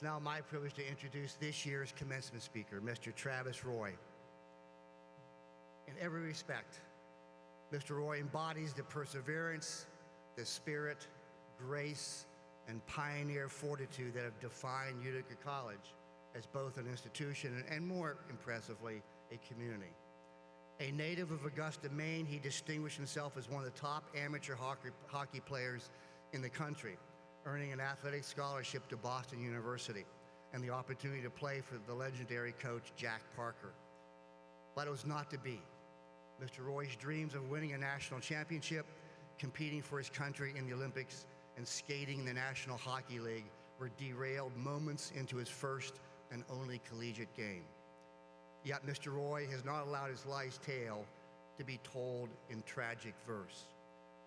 It's now my privilege to introduce this year's commencement speaker, Mr. Travis Roy. In every respect, Mr. Roy embodies the perseverance, the spirit, grace, and pioneer fortitude that have defined Utica College as both an institution and, more impressively, a community. A native of Augusta, Maine, he distinguished himself as one of the top amateur hockey players in the country, earning an athletic scholarship to Boston University and the opportunity to play for the legendary coach Jack Parker. But it was not to be. Mr. Roy's dreams of winning a national championship, competing for his country in the Olympics, and skating in the National Hockey League were derailed moments into his first and only collegiate game. Yet Mr. Roy has not allowed his life's tale to be told in tragic verse.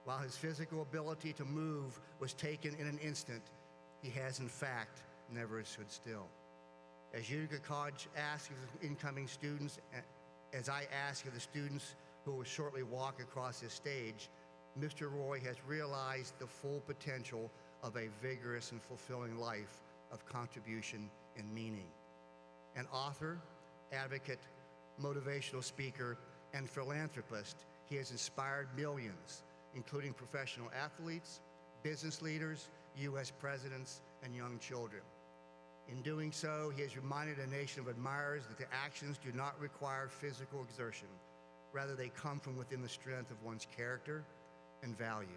While his physical ability to move was taken in an instant, he has in fact never stood still. As Utica College asks of incoming students, as I ask of the students who will shortly walk across this stage, Mr. Roy has realized the full potential of a vigorous and fulfilling life of contribution and meaning. An author, advocate, motivational speaker, and philanthropist, he has inspired millions, including professional athletes, business leaders, U.S. presidents, and young children. In doing so, he has reminded a nation of admirers that the actions do not require physical exertion. Rather, they come from within the strength of one's character and values.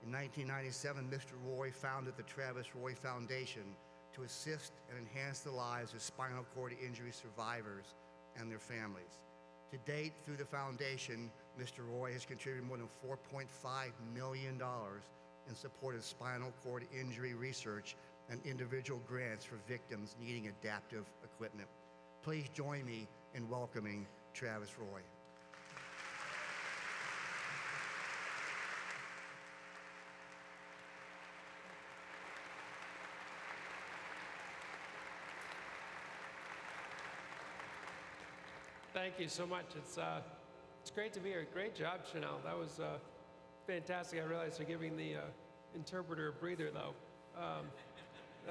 In 1997, Mr. Roy founded the Travis Roy Foundation to assist and enhance the lives of spinal cord injury survivors and their families. To date, through the foundation, Mr. Roy has contributed more than $4.5 million in support of spinal cord injury research and individual grants for victims needing adaptive equipment. Please join me in welcoming Travis Roy. Thank you so much. It's great to be here. Great job, Chanel. That was fantastic. I realize you're giving the interpreter a breather, though.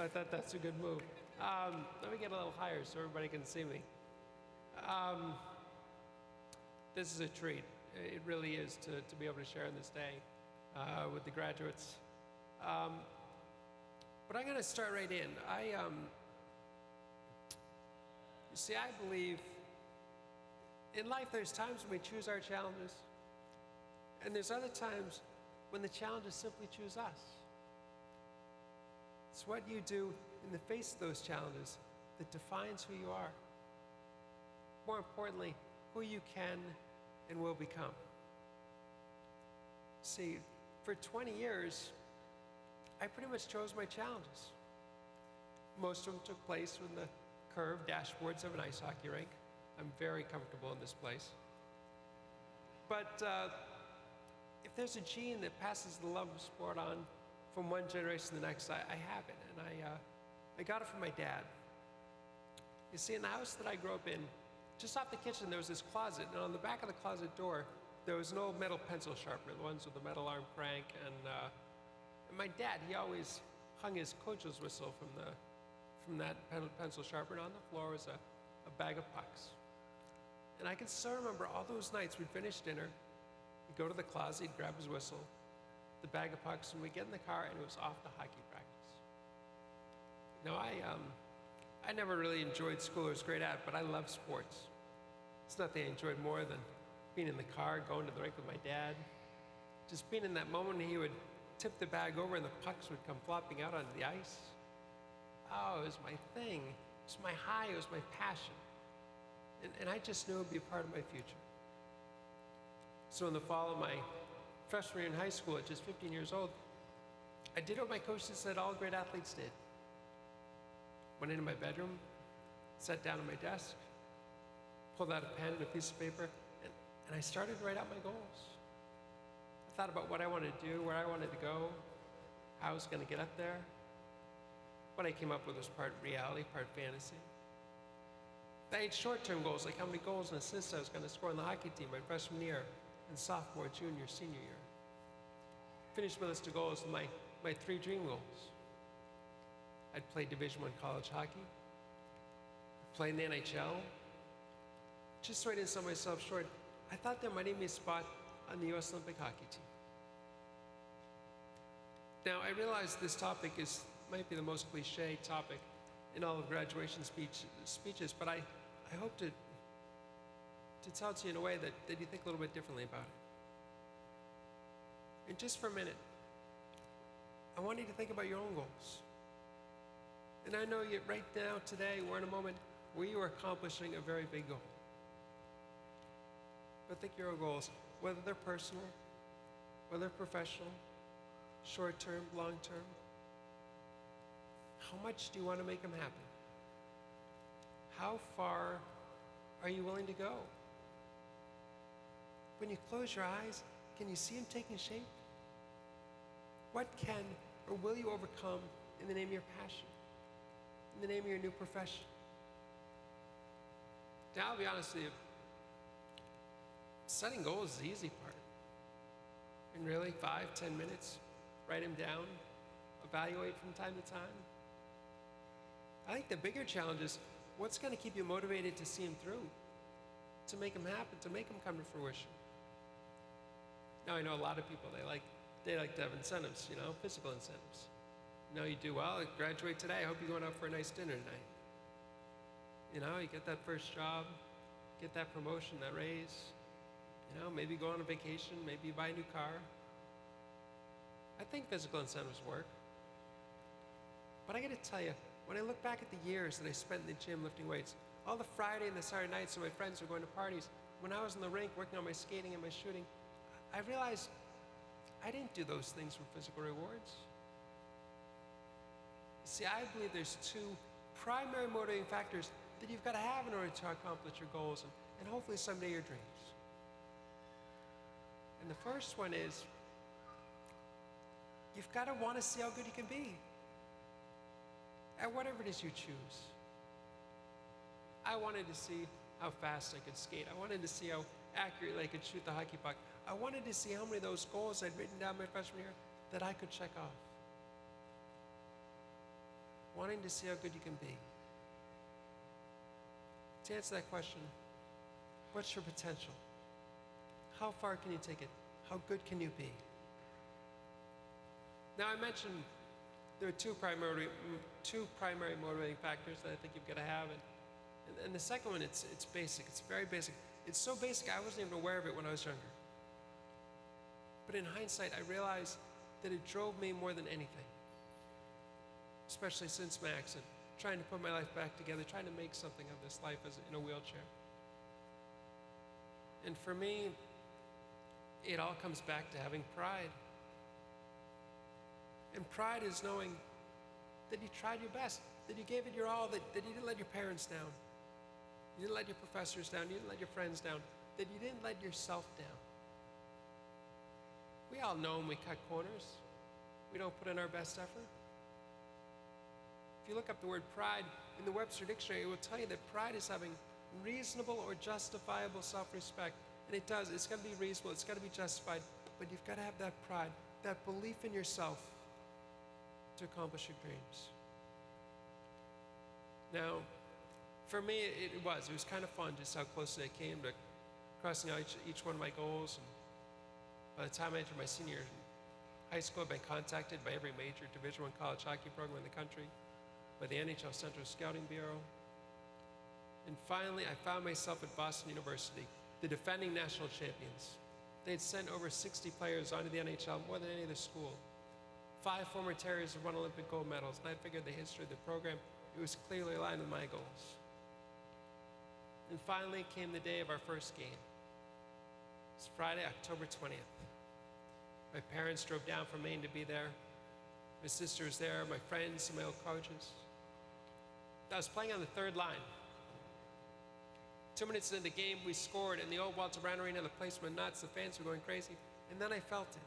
I thought that's a good move. Let me get a little higher so everybody can see me. This is a treat. It really is to be able to share on this day with the graduates. But I'm going to start right in. You see, I believe in life there's times when we choose our challenges, and there's other times when the challenges simply choose us. It's what you do in the face of those challenges that defines who you are. More importantly, who you can and will become. See, for 20 years, I pretty much chose my challenges. Most of them took place in the curved dashboards of an ice hockey rink. I'm very comfortable in this place. But if there's a gene that passes the love of sport on from one generation to the next, I have it, and I got it from my dad. You see, in the house that I grew up in, just off the kitchen, there was this closet, and on the back of the closet door, there was an old metal pencil sharpener, the ones with the metal arm crank, and my dad, he always hung his coach's whistle from that pencil sharpener. On the floor was a bag of pucks. And I can still remember all those nights we'd finish dinner, he'd go to the closet, he'd grab his whistle, the bag of pucks, and we'd get in the car, and it was off to hockey practice. Now, I never really enjoyed school or was great at it, but I love sports. It's nothing I enjoyed more than being in the car, going to the rink with my dad. Just being in that moment when he would tip the bag over and the pucks would come flopping out onto the ice. Oh, it was my thing. It was my high, it was my passion. And I just knew it would be a part of my future. So in the fall of my freshman year in high school, at just 15 years old, I did what my coaches said all great athletes did. Went into my bedroom, sat down at my desk, pulled out a pen and a piece of paper, and I started to write out my goals. I thought about what I wanted to do, where I wanted to go, how I was going to get up there. What I came up with was part reality, part fantasy. I had short-term goals, like how many goals and assists I was going to score on the hockey team my freshman year and sophomore, junior, senior year. Finished my list of goals with my 3 dream goals. I'd played Division I college hockey, played in the NHL. Just so I didn't sell myself short, I thought there might even be a spot on the U.S. Olympic hockey team. Now, I realize this topic might be the most cliche topic in all of graduation speeches, but I hope to tell it to you in a way that you think a little bit differently about it. And just for a minute, I want you to think about your own goals. And I know right now, today, we're in a moment where you are accomplishing a very big goal. But think your own goals, whether they're personal, whether they're professional, short-term, long-term. How much do you want to make them happen? How far are you willing to go? When you close your eyes, can you see them taking shape? What can or will you overcome in the name of your passion, in the name of your new profession? Now, I'll be honest with you, setting goals is the easy part. And really, 5-10 minutes, write them down, evaluate from time to time. I think the bigger challenge is what's going to keep you motivated to see them through, to make them happen, to make them come to fruition. Now, I know a lot of people, they like to have incentives, physical incentives. You do well, graduate today, I hope you're going out for a nice dinner tonight. You get that first job, get that promotion, that raise, maybe go on a vacation, maybe you buy a new car. I think physical incentives work. But I gotta tell you, when I look back at the years that I spent in the gym lifting weights, all the Friday and the Saturday nights when my friends were going to parties, when I was in the rink working on my skating and my shooting, I realized I didn't do those things for physical rewards. See, I believe there's two primary motivating factors that you've got to have in order to accomplish your goals and hopefully someday your dreams. And the first one is, you've got to want to see how good you can be at whatever it is you choose. I wanted to see how fast I could skate. I wanted to see how accurately I could shoot the hockey puck. I wanted to see how many of those goals I'd written down my freshman year that I could check off. Wanting to see how good you can be. To answer that question, what's your potential? How far can you take it? How good can you be? Now, I mentioned there are two primary motivating factors that I think you've got to have. And the second one, it's basic. It's very basic. It's so basic, I wasn't even aware of it when I was younger. But in hindsight, I realized that it drove me more than anything, especially since my accident, trying to put my life back together, trying to make something of this life in a wheelchair. And for me, it all comes back to having pride. And pride is knowing that you tried your best, that you gave it your all, that you didn't let your parents down, you didn't let your professors down, you didn't let your friends down, that you didn't let yourself down. We all know when we cut corners, we don't put in our best effort. If you look up the word pride in the Webster Dictionary, it will tell you that pride is having reasonable or justifiable self-respect. And it does. It's got to be reasonable. It's got to be justified. But you've got to have that pride, that belief in yourself to accomplish your dreams. Now, for me, it was kind of fun just how close I came to crossing out each one of my goals. And by the time I entered my senior year in high school, I've been contacted by every major Division I college hockey program in the country, by the NHL Central Scouting Bureau. And finally, I found myself at Boston University, the defending national champions. They'd sent over 60 players onto the NHL, more than any other school. 5 former Terriers have won Olympic gold medals, and I figured the history of the program, it was clearly aligned with my goals. And finally came the day of our first game. It was Friday, October 20th. My parents drove down from Maine to be there. My sister was there, my friends, and my old coaches. I was playing on the third line. 2 minutes into the game, we scored, and the old Walter Brown Arena, the place went nuts, the fans were going crazy, and then I felt it.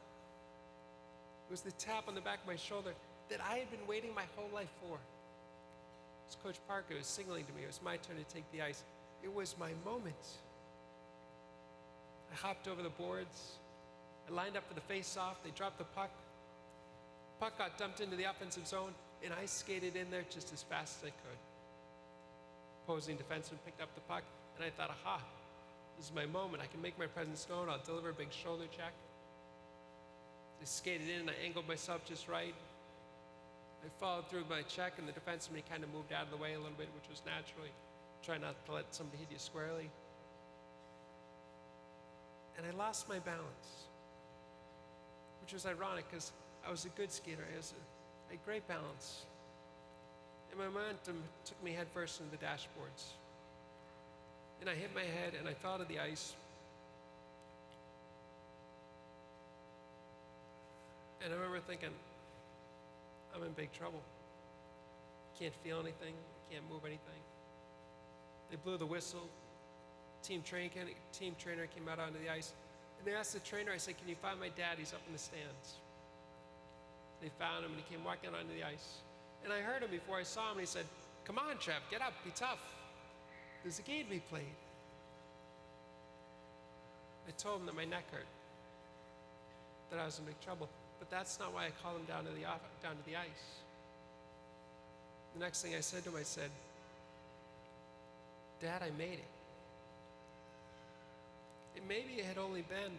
It was the tap on the back of my shoulder that I had been waiting my whole life for. It was Coach Parker who was signaling to me. It was my turn to take the ice. It was my moment. I hopped over the boards. I lined up for the face-off. They dropped the puck. Puck got dumped into the offensive zone, and I skated in there just as fast as I could. Opposing defenseman picked up the puck, and I thought, aha, this is my moment. I can make my presence known. I'll deliver a big shoulder check. I skated in, and I angled myself just right. I followed through my check, and the defenseman kind of moved out of the way a little bit, which was naturally. Try not to let somebody hit you squarely. And I lost my balance, which was ironic because I was a good skater. I had great balance. And my momentum took me headfirst into the dashboards. And I hit my head and I fell to the ice. And I remember thinking, I'm in big trouble. Can't feel anything, can't move anything. They blew the whistle. Team trainer came out onto the ice. And they asked the trainer, I said, can you find my dad? He's up in the stands. They found him and he came walking onto the ice. And I heard him before I saw him and he said, come on, Trev, get up, be tough. There's a game to be played. I told him that my neck hurt, that I was in big trouble. But that's not why I called him down to the ice. The next thing I said to him, I said, Dad, I made it. Maybe it had only been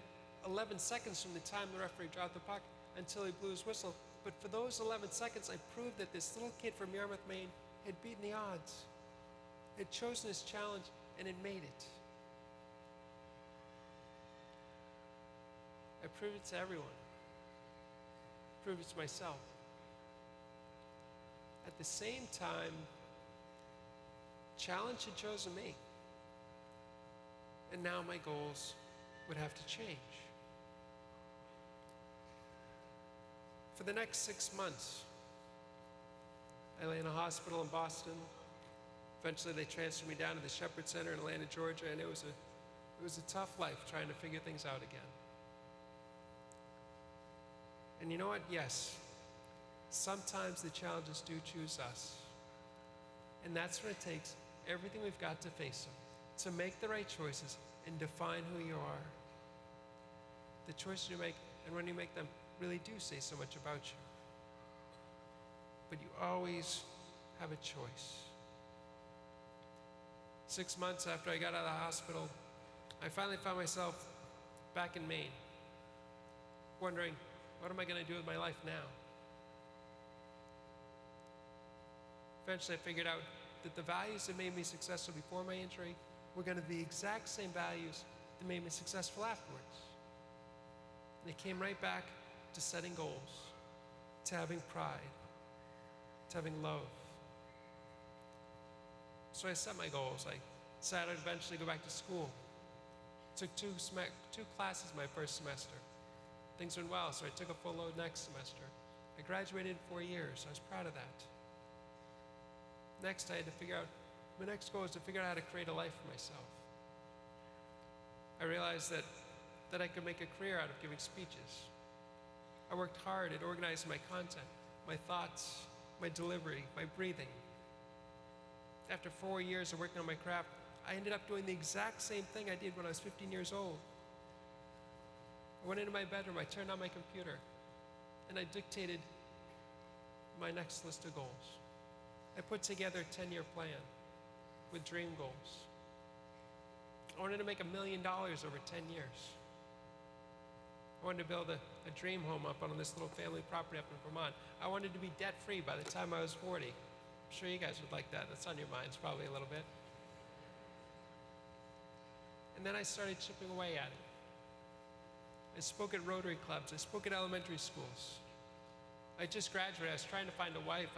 11 seconds from the time the referee dropped the puck until he blew his whistle. But for those 11 seconds, I proved that this little kid from Yarmouth, Maine, had beaten the odds, had chosen his challenge, and had made it. I proved it to everyone. I proved it to myself. At the same time, challenge had chosen me. And now my goals would have to change. For the next 6 months, I lay in a hospital in Boston. Eventually they transferred me down to the Shepherd Center in Atlanta, Georgia, and it was a tough life trying to figure things out again. And you know what? Yes, sometimes the challenges do choose us. And that's when it takes everything we've got to face them, to make the right choices and define who you are. The choices you make, and when you make them, really do say so much about you. But you always have a choice. 6 months after I got out of the hospital, I finally found myself back in Maine, wondering, what am I going to do with my life now? Eventually I figured out that the values that made me successful before my injury were going to be the exact same values that made me successful afterwards. And it came right back to setting goals, to having pride, to having love. So I set my goals. I decided I'd eventually go back to school. Took two classes my first semester. Things went well, so I took a full load next semester. I graduated in 4 years. I was proud of that. Next, I had to figure out, my next goal was to figure out how to create a life for myself. I realized that I could make a career out of giving speeches. I worked hard at organizing my content, my thoughts, my delivery, my breathing. After 4 years of working on my craft, I ended up doing the exact same thing I did when I was 15 years old. I went into my bedroom, I turned on my computer, and I dictated my next list of goals. I put together a 10-year plan with dream goals. I wanted to make $1 million over 10 years. I wanted to build a dream home up on this little family property up in Vermont. I wanted to be debt-free by the time I was 40. I'm sure you guys would like that. That's on your minds probably a little bit. And then I started chipping away at it. I spoke at Rotary clubs. I spoke at elementary schools. I just graduated. I was trying to find a wife.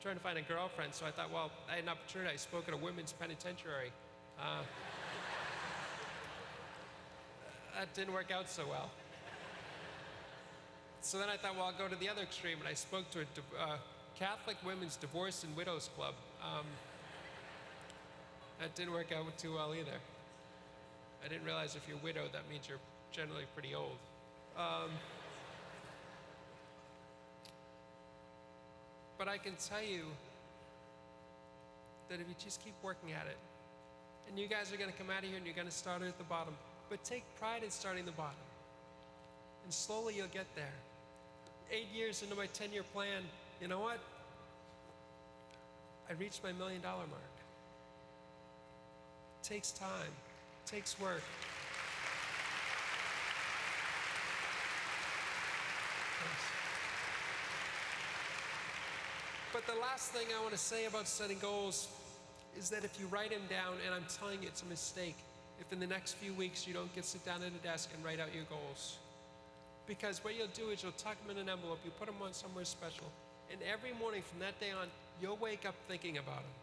Trying to find a girlfriend, so I thought, well, I had an opportunity. I spoke at a women's penitentiary. That didn't work out so well. So then I thought, well, I'll go to the other extreme, and I spoke to a Catholic women's divorce and widows club. That didn't work out too well either. I didn't realize if you're widowed, that means you're generally pretty old. But I can tell you that if you just keep working at it, and you guys are going to come out of here and you're going to start at the bottom, but take pride in starting the bottom. And slowly you'll get there. 8 years into my 10-year plan, you know what? I reached my $1 million mark. It takes time, it takes work. But the last thing I want to say about setting goals is that if you write them down, and I'm telling you it's a mistake, if in the next few weeks you don't sit down at a desk and write out your goals. Because what you'll do is you'll tuck them in an envelope, you put them on somewhere special, and every morning from that day on, you'll wake up thinking about them.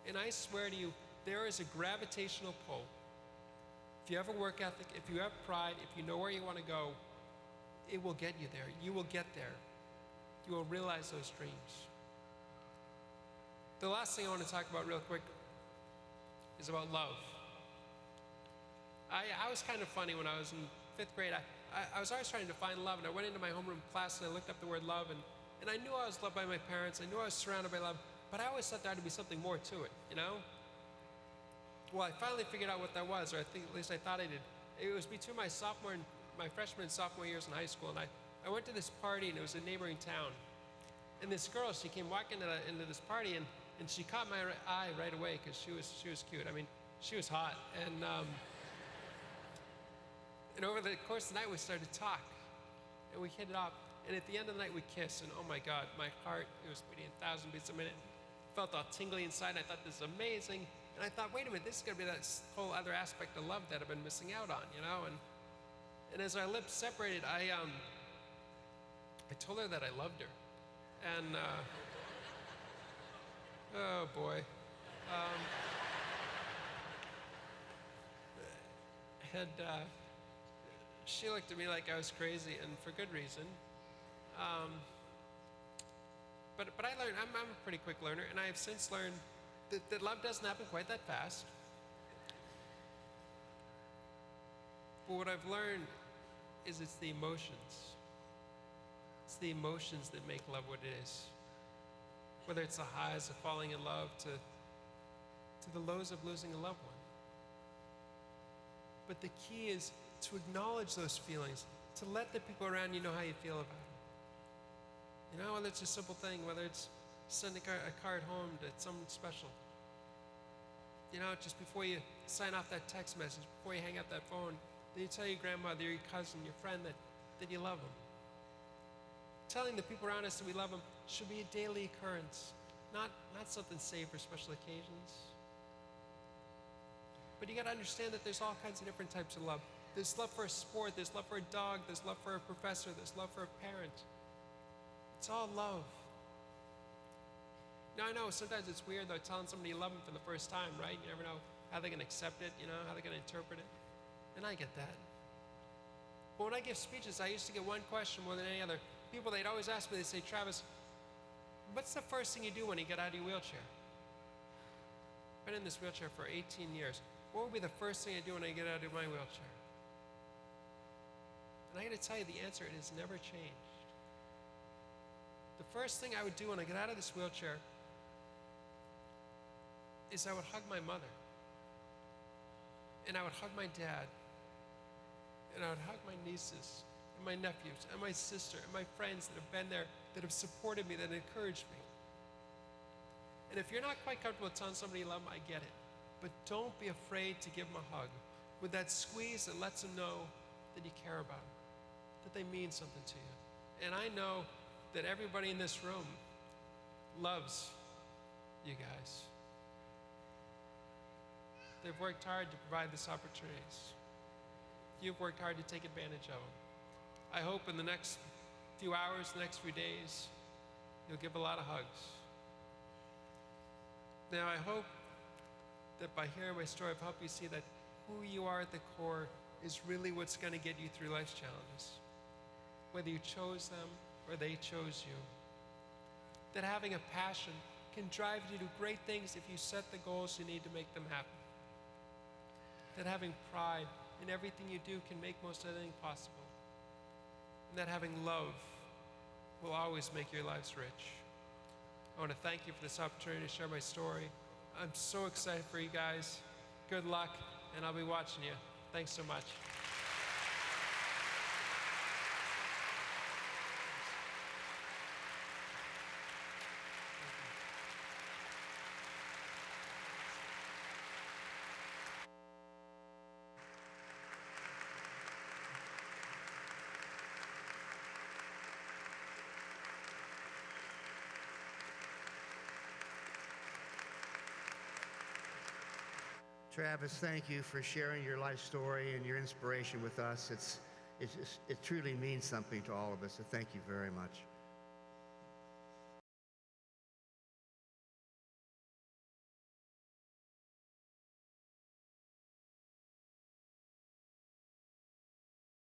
And I swear to you, there is a gravitational pull. If you have a work ethic, if you have pride, if you know where you want to go, it will get you there. You will get there. You will realize those dreams. The last thing I want to talk about real quick is about love. I was kind of funny when I was in 5th grade. I was always trying to find love, and I went into my homeroom class and I looked up the word love, and I knew I was loved by my parents. I knew I was surrounded by love, but I always thought there had to be something more to it, you know? Well, I finally figured out what that was, or at least I thought I did. It was between my freshman and sophomore years in high school, and I went to this party, and it was a neighboring town. And this girl, she came walking into this party, and she caught my eye right away because she was cute. I mean, she was hot. And over the course of the night, we started to talk, and we hit it off. And at the end of the night, we kissed, and oh my God, my heart, it was beating 1,000 beats a minute. Felt all tingly inside. I thought, this is amazing. And I thought, wait a minute, this is going to be that whole other aspect of love that I've been missing out on, you know? And as our lips separated, I told her that I loved her. And, oh boy. She looked at me like I was crazy, and for good reason. But I learned, I'm a pretty quick learner, and I have since learned that love doesn't happen quite that fast. But what I've learned is it's the emotions. It's the emotions that make love what it is. Whether it's the highs of falling in love to the lows of losing a loved one. But the key is to acknowledge those feelings, to let the people around you know how you feel about them. You know, whether it's a simple thing, whether it's sending a card home to someone special. You know, just before you sign off that text message, before you hang up that phone, then you tell your grandmother, your cousin, your friend that you love them. Telling the people around us that we love them should be a daily occurrence, not something saved for special occasions. But you got to understand that there's all kinds of different types of love. There's love for a sport, there's love for a dog, there's love for a professor, there's love for a parent. It's all love. Now, I know sometimes it's weird, though, telling somebody you love them for the first time, right? You never know how they're going to accept it, you know, how they're going to interpret it. And I get that. But when I give speeches, I used to get one question more than any other. People, they'd always ask me, they'd say, Travis, what's the first thing you do when you get out of your wheelchair? I've been in this wheelchair for 18 years. What would be the first thing I do when I get out of my wheelchair? And I got to tell you, the answer, it has never changed. The first thing I would do when I get out of this wheelchair is I would hug my mother. And I would hug my dad. And I would hug my nieces and my nephews and my sister and my friends that have been there, that have supported me, that encouraged me. And if you're not quite comfortable telling somebody you love them, I get it. But don't be afraid to give them a hug with that squeeze that lets them know that you care about them, that they mean something to you. And I know that everybody in this room loves you guys. They've worked hard to provide these opportunities. You've worked hard to take advantage of them. I hope in the next few hours, the next few days, you'll give a lot of hugs. Now, I hope that by hearing my story, I've helped you see that who you are at the core is really what's going to get you through life's challenges. Whether you chose them or they chose you. That having a passion can drive you to do great things if you set the goals you need to make them happen. That having pride in everything you do can make most anything possible. And that having love will always make your lives rich. I want to thank you for this opportunity to share my story. I'm so excited for you guys. Good luck, and I'll be watching you. Thanks so much. Travis, thank you for sharing your life story and your inspiration with us. It truly means something to all of us, so thank you very much.